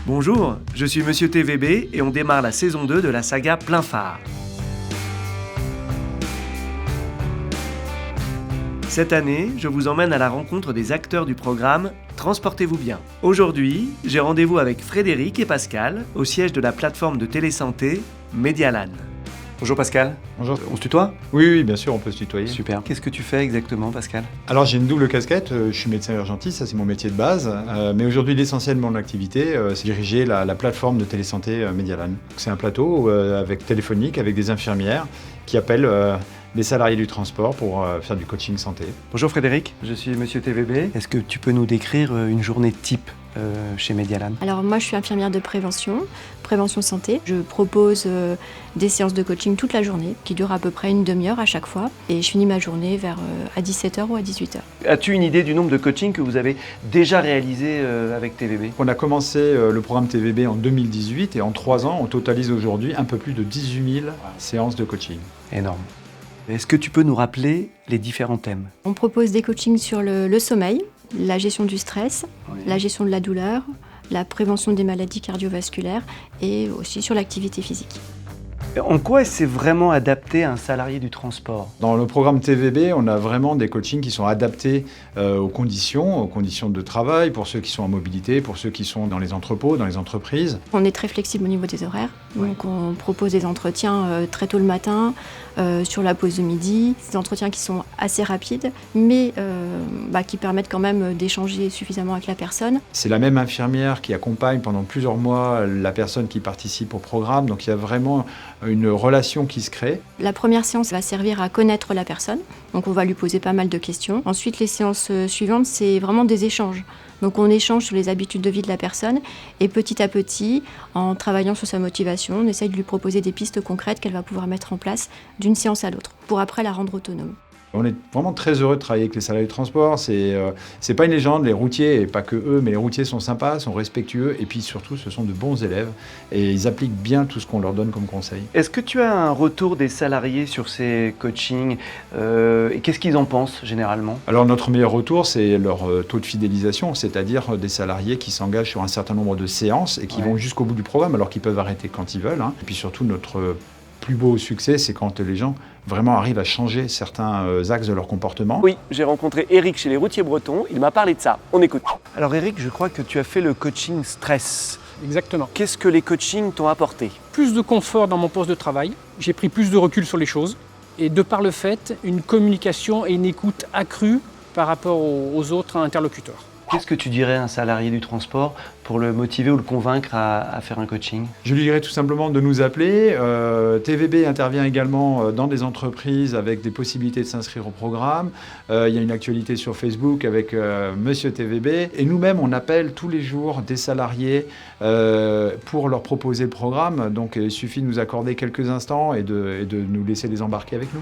Bonjour, je suis Monsieur TVB et on démarre la saison 2 de la saga Plein Phare. Cette année, je vous emmène à la rencontre des acteurs du programme Transportez-vous bien. Aujourd'hui, j'ai rendez-vous avec Frédéric et Pascal au siège de la plateforme de télésanté Medialan. Bonjour Pascal. Bonjour. On se tutoie ? Oui, bien sûr, on peut se tutoyer. Super. Qu'est-ce que tu fais exactement Pascal ? Alors j'ai une double casquette, je suis médecin urgentiste, ça c'est mon métier de base, mais aujourd'hui l'essentiel de mon activité, c'est diriger la plateforme de télésanté Medialan. C'est un plateau avec téléphonique, avec des infirmières qui appellent les salariés du transport pour faire du coaching santé. Bonjour Frédéric, je suis Monsieur TVB. Est-ce que tu peux nous décrire une journée type chez Medialan ? Alors moi je suis infirmière de prévention santé. Je propose des séances de coaching toute la journée qui durent à peu près une demi-heure à chaque fois et je finis ma journée à 17h ou à 18h. As-tu une idée du nombre de coachings que vous avez déjà réalisé avec TVB ? On a commencé le programme TVB en 2018 et en 3 ans on totalise aujourd'hui un peu plus de 18 000 séances de coaching. Énorme. Est-ce que tu peux nous rappeler les différents thèmes ? On propose des coachings sur le sommeil, la gestion du stress, la gestion de la douleur, la prévention des maladies cardiovasculaires et aussi sur l'activité physique. En quoi est-ce vraiment adapté à un salarié du transport ? Dans le programme TVB, on a vraiment des coachings qui sont adaptés aux conditions de travail, pour ceux qui sont en mobilité, pour ceux qui sont dans les entrepôts, dans les entreprises. On est très flexible au niveau des horaires, donc on propose des entretiens très tôt le matin, sur la pause de midi, des entretiens qui sont assez rapides, mais qui permettent quand même d'échanger suffisamment avec la personne. C'est la même infirmière qui accompagne pendant plusieurs mois la personne qui participe au programme, donc il y a vraiment une relation qui se crée. La première séance va servir à connaître la personne, donc on va lui poser pas mal de questions. Ensuite, les séances suivantes, c'est vraiment des échanges. Donc on échange sur les habitudes de vie de la personne et petit à petit, en travaillant sur sa motivation, on essaye de lui proposer des pistes concrètes qu'elle va pouvoir mettre en place d'une séance à l'autre pour après la rendre autonome. On est vraiment très heureux de travailler avec les salariés de transport. C'est pas une légende, les routiers, et pas que eux, mais les routiers sont sympas, sont respectueux, et puis surtout, ce sont de bons élèves, et ils appliquent bien tout ce qu'on leur donne comme conseil. Est-ce que tu as un retour des salariés sur ces coachings et qu'est-ce qu'ils en pensent généralement ? Alors notre meilleur retour, c'est leur taux de fidélisation, c'est-à-dire des salariés qui s'engagent sur un certain nombre de séances et qui vont jusqu'au bout du programme, alors qu'ils peuvent arrêter quand ils veulent. Et puis surtout, notre plus beau succès, c'est quand les gens vraiment arrivent à changer certains axes de leur comportement. Oui, j'ai rencontré Eric chez les routiers bretons, il m'a parlé de ça. On écoute. Alors Eric, je crois que tu as fait le coaching stress. Exactement. Qu'est-ce que les coachings t'ont apporté ? Plus de confort dans mon poste de travail, j'ai pris plus de recul sur les choses et de par le fait, une communication et une écoute accrue par rapport aux autres interlocuteurs. Qu'est-ce que tu dirais à un salarié du transport pour le motiver ou le convaincre à faire un coaching ? Je lui dirais tout simplement de nous appeler. TVB intervient également dans des entreprises avec des possibilités de s'inscrire au programme. Il y a une actualité sur Facebook avec Monsieur TVB. Et nous-mêmes, on appelle tous les jours des salariés pour leur proposer le programme. Donc il suffit de nous accorder quelques instants et de nous laisser les embarquer avec nous.